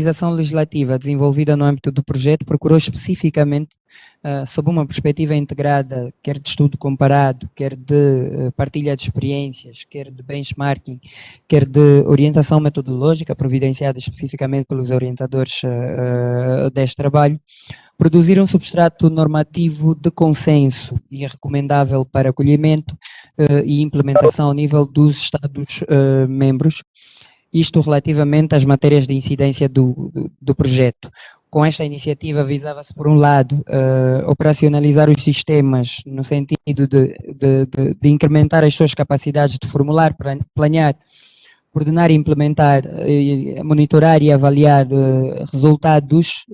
harmonização legislativa desenvolvida no âmbito do projeto procurou especificamente, sob uma perspectiva integrada, quer de estudo comparado, quer de partilha de experiências, quer de benchmarking, quer de orientação metodológica, providenciada especificamente pelos orientadores deste trabalho, produzir um substrato normativo de consenso e recomendável para acolhimento e implementação ao nível dos Estados-membros, isto relativamente às matérias de incidência do projeto. Com esta iniciativa visava-se, por um lado, operacionalizar os sistemas no sentido de incrementar as suas capacidades de formular, planear, coordenar e implementar, monitorar e avaliar resultados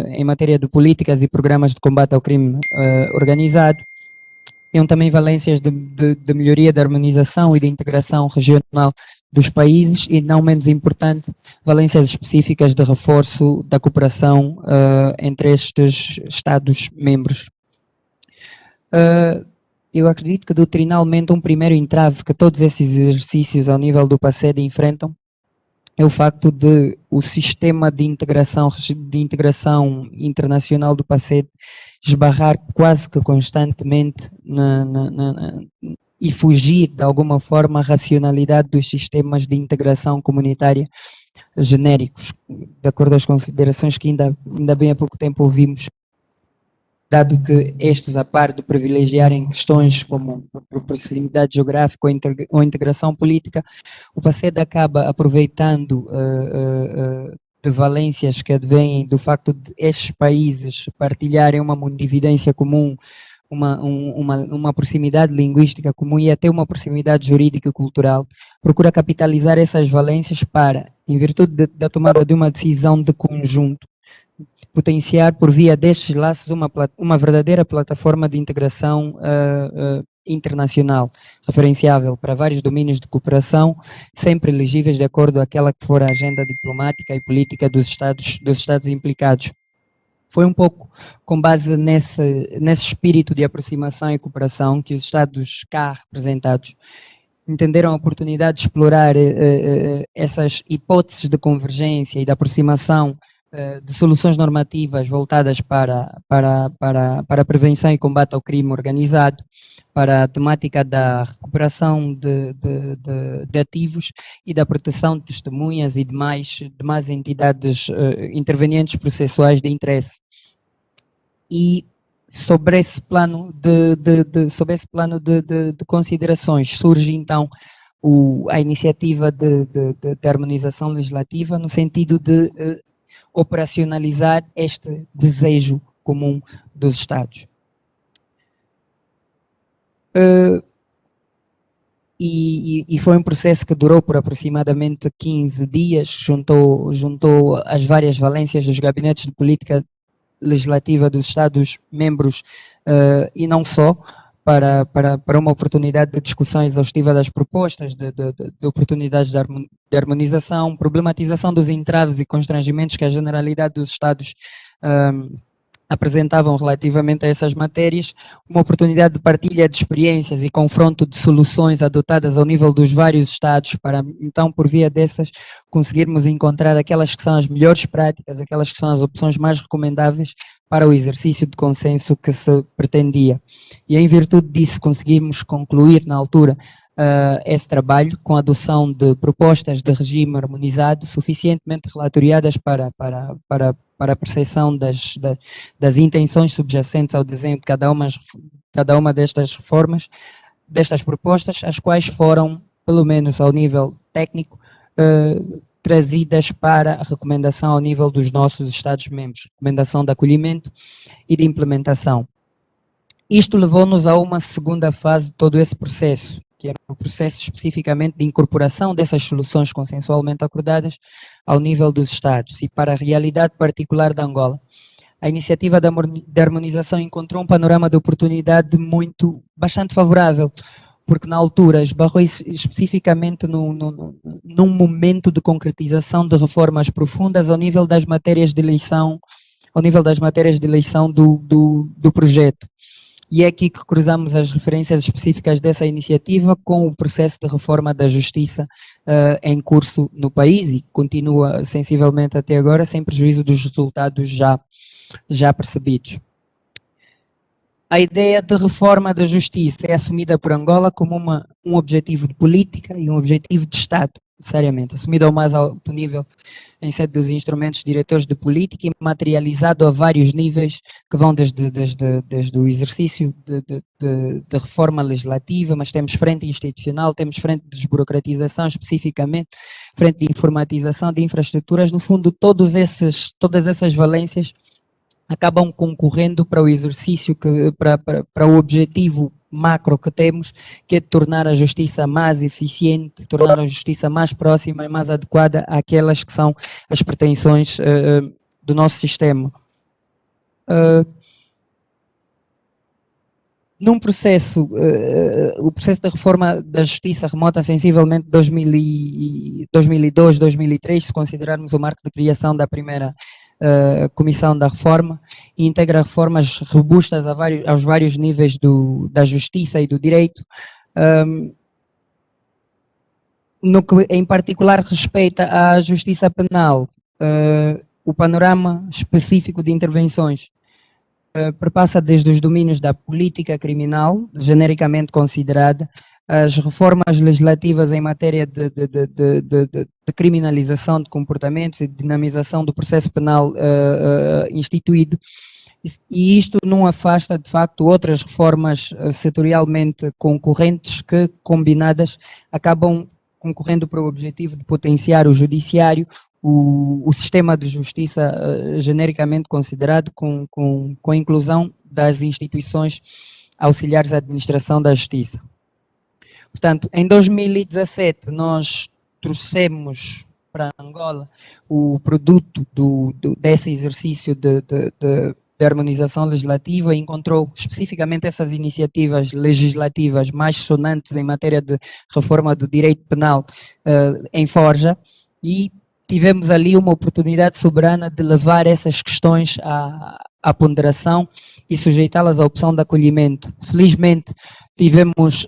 em matéria de políticas e programas de combate ao crime organizado. Iam também valências de melhoria da harmonização e de integração regional dos países e, não menos importante, valências específicas de reforço da cooperação entre estes Estados-membros. Eu acredito que, doutrinalmente, um primeiro entrave que todos esses exercícios ao nível do PACED enfrentam é o facto de o sistema de integração internacional do PACED esbarrar quase que constantemente e fugir, de alguma forma, a racionalidade dos sistemas de integração comunitária genéricos, de acordo às considerações que ainda bem há pouco tempo ouvimos, dado que estes, a par de privilegiarem questões como proximidade geográfica ou integração política, o PACED acaba aproveitando de valências que advêm do facto de estes países partilharem uma mundividência comum, uma proximidade linguística comum e até uma proximidade jurídica e cultural, procura capitalizar essas valências para, em virtude da tomada de uma decisão de conjunto, potenciar por via destes laços uma verdadeira plataforma de integração internacional, referenciável para vários domínios de cooperação, sempre elegíveis de acordo àquela que for a agenda diplomática e política dos Estados implicados. Foi um pouco com base nesse espírito de aproximação e cooperação que os Estados cá representados entenderam a oportunidade de explorar essas hipóteses de convergência e de aproximação de soluções normativas voltadas para a prevenção e combate ao crime organizado, para a temática da recuperação de ativos e da proteção de testemunhas e demais entidades intervenientes processuais de interesse. E sobre esse plano de considerações surge então a iniciativa de harmonização legislativa no sentido de operacionalizar este desejo comum dos Estados. E foi um processo que durou por aproximadamente 15 dias, juntou as várias valências dos gabinetes de política legislativa dos Estados-membros e não só, para uma oportunidade de discussão exaustiva das propostas, de oportunidades de harmonização, problematização dos entraves e constrangimentos que a generalidade dos Estados apresentavam relativamente a essas matérias, uma oportunidade de partilha de experiências e confronto de soluções adotadas ao nível dos vários Estados, para então, por via dessas, conseguirmos encontrar aquelas que são as melhores práticas, aquelas que são as opções mais recomendáveis para o exercício de consenso que se pretendia. E em virtude disso conseguimos concluir na altura esse trabalho com a adoção de propostas de regime harmonizado suficientemente relatoriadas para a percepção das intenções subjacentes ao desenho de cada uma destas reformas, destas propostas, as quais foram, pelo menos ao nível técnico, trazidas para a recomendação ao nível dos nossos Estados-membros, recomendação de acolhimento e de implementação. Isto levou-nos a uma segunda fase de todo esse processo, que era um processo especificamente de incorporação dessas soluções consensualmente acordadas ao nível dos Estados e para a realidade particular da Angola. A iniciativa de harmonização encontrou um panorama de oportunidade bastante favorável, porque na altura esbarrou especificamente num momento de concretização de reformas profundas ao nível das matérias de eleição, do projeto. E é aqui que cruzamos as referências específicas dessa iniciativa com o processo de reforma da justiça em curso no país e continua sensivelmente até agora, sem prejuízo dos resultados já percebidos. A ideia de reforma da justiça é assumida por Angola como um objetivo de política e um objetivo de Estado, necessariamente, assumido ao mais alto nível em sede dos instrumentos diretores de política e materializado a vários níveis que vão desde o exercício de reforma legislativa, mas temos frente institucional, temos frente de desburocratização especificamente, frente de informatização de infraestruturas, no fundo todas essas valências acabam concorrendo para o exercício, para o objetivo macro que temos, que é de tornar a justiça mais eficiente, tornar a justiça mais próxima e mais adequada àquelas que são as pretensões do nosso sistema. Num processo, o processo de reforma da justiça remota sensivelmente 2002, 2003, se considerarmos o marco de criação da primeira Comissão da Reforma, e integra reformas robustas aos vários níveis da justiça e do direito, no que em particular respeita à justiça penal, o panorama específico de intervenções perpassa desde os domínios da política criminal, genericamente considerada, as reformas legislativas em matéria de criminalização de comportamentos e de dinamização do processo penal instituído, e isto não afasta, de facto, outras reformas setorialmente concorrentes que, combinadas, acabam concorrendo para o objetivo de potenciar o judiciário, o sistema de justiça genericamente considerado, com a inclusão das instituições auxiliares à administração da justiça. Portanto, em 2017 nós trouxemos para Angola o produto desse exercício de harmonização legislativa e encontrou especificamente essas iniciativas legislativas mais sonantes em matéria de reforma do direito penal em forja, e tivemos ali uma oportunidade soberana de levar essas questões à ponderação e sujeitá-las à opção de acolhimento. Felizmente tivemos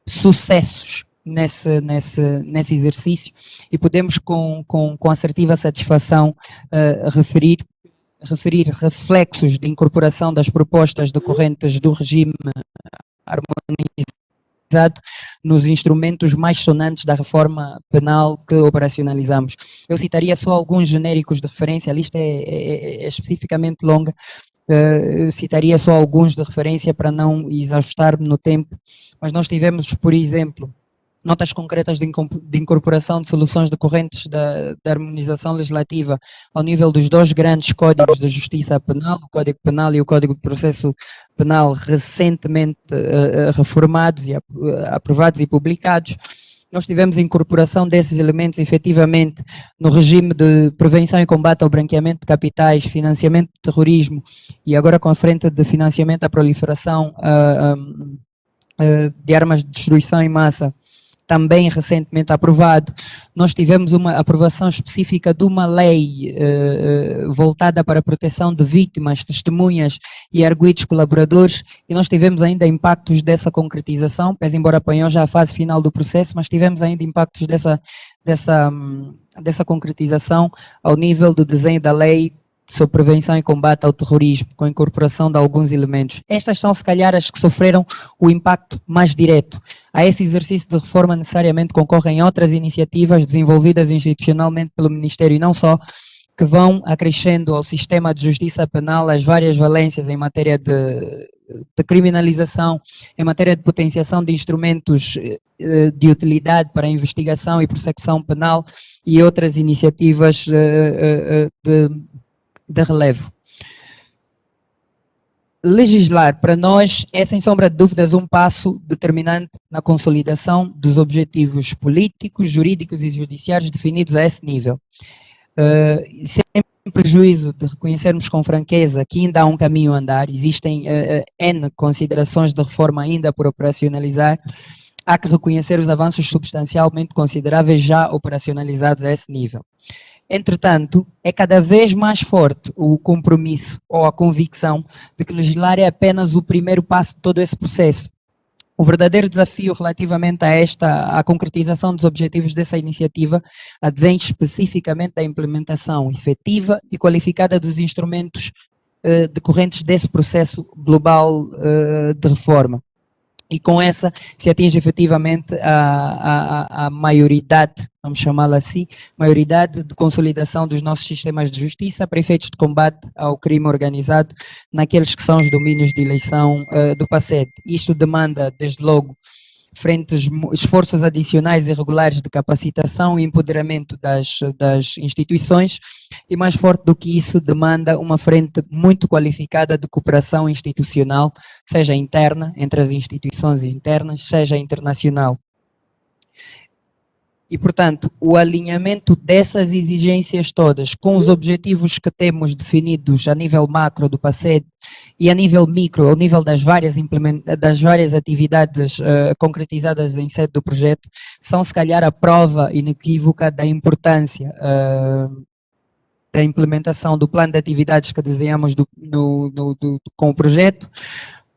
sucessos nesse exercício e podemos com assertiva satisfação referir reflexos de incorporação das propostas decorrentes do regime harmonizado nos instrumentos mais sonantes da reforma penal que operacionalizamos. Eu citaria só alguns genéricos de referência, a lista é especificamente longa, eu citaria só alguns de referência para não exaustar-me no tempo, mas nós tivemos, por exemplo, notas concretas de incorporação de soluções decorrentes da harmonização legislativa ao nível dos dois grandes códigos de justiça penal, o Código Penal e o Código de Processo Penal, recentemente reformados e aprovados e publicados. Nós tivemos a incorporação desses elementos efetivamente no regime de prevenção e combate ao branqueamento de capitais, financiamento de terrorismo e agora com a frente de financiamento à proliferação de armas de destruição em massa, também recentemente aprovado. Nós tivemos uma aprovação específica de uma lei voltada para a proteção de vítimas, testemunhas e arguidos colaboradores, e nós tivemos ainda impactos dessa concretização, pese embora apanhou já a fase final do processo, mas tivemos ainda impactos dessa concretização ao nível do desenho da lei sobre prevenção e combate ao terrorismo, com a incorporação de alguns elementos. Estas são, se calhar, as que sofreram o impacto mais direto. A esse exercício de reforma necessariamente concorrem outras iniciativas desenvolvidas institucionalmente pelo Ministério e não só, que vão acrescendo ao sistema de justiça penal as várias valências em matéria de criminalização, em matéria de potenciação de instrumentos de utilidade para a investigação e persecução penal e outras iniciativas de relevo. Legislar, para nós, é sem sombra de dúvidas um passo determinante na consolidação dos objetivos políticos, jurídicos e judiciários definidos a esse nível. Sem prejuízo de reconhecermos com franqueza que ainda há um caminho a andar, existem N considerações de reforma ainda por operacionalizar, há que reconhecer os avanços substancialmente consideráveis já operacionalizados a esse nível. Entretanto, é cada vez mais forte o compromisso ou a convicção de que legislar é apenas o primeiro passo de todo esse processo. O verdadeiro desafio relativamente a concretização dos objetivos dessa iniciativa advém especificamente da implementação efetiva e qualificada dos instrumentos decorrentes desse processo global de reforma. E com essa se atinge efetivamente a maioridade, vamos chamá-la assim, maioridade de consolidação dos nossos sistemas de justiça para efeitos de combate ao crime organizado naqueles que são os domínios de eleição do PACED. Isto demanda, desde logo, esforços adicionais e regulares de capacitação e empoderamento das instituições e, mais forte do que isso, demanda uma frente muito qualificada de cooperação institucional, seja interna, entre as instituições internas, seja internacional. E, portanto, o alinhamento dessas exigências todas com os objetivos que temos definidos a nível macro do PACED e a nível micro, ao nível das várias atividades concretizadas em sede do projeto, são se calhar a prova inequívoca da importância da implementação do plano de atividades que desenhamos com o projeto,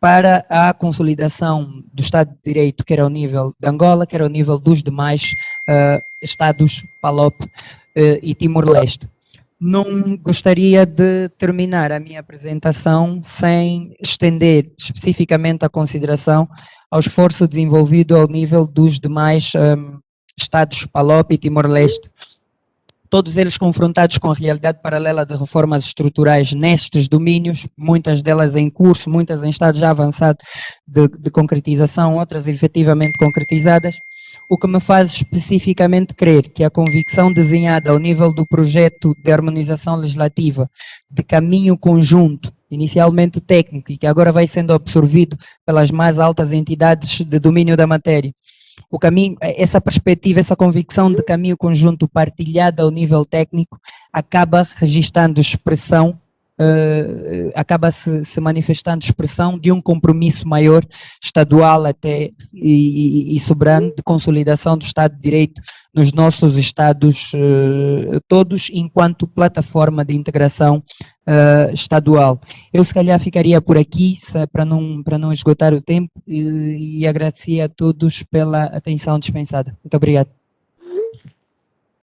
para a consolidação do Estado de Direito, quer ao nível de Angola, quer ao nível dos demais Estados PALOP e Timor-Leste. Não gostaria de terminar a minha apresentação sem estender especificamente a consideração ao esforço desenvolvido ao nível dos demais Estados PALOP e Timor-Leste, todos eles confrontados com a realidade paralela de reformas estruturais nestes domínios, muitas delas em curso, muitas em estado já avançado de concretização, outras efetivamente concretizadas, o que me faz especificamente crer que a convicção desenhada ao nível do projeto de harmonização legislativa de caminho conjunto, inicialmente técnico e que agora vai sendo absorvido pelas mais altas entidades de domínio da matéria, o caminho, essa perspectiva, essa convicção de caminho conjunto partilhada ao nível técnico acaba registando expressão, acaba se manifestando expressão de um compromisso maior, estadual até e soberano, de consolidação do Estado de Direito nos nossos Estados todos, enquanto plataforma de integração estadual. Eu se calhar ficaria por aqui, para não esgotar o tempo, e agradecia a todos pela atenção dispensada. Muito obrigado.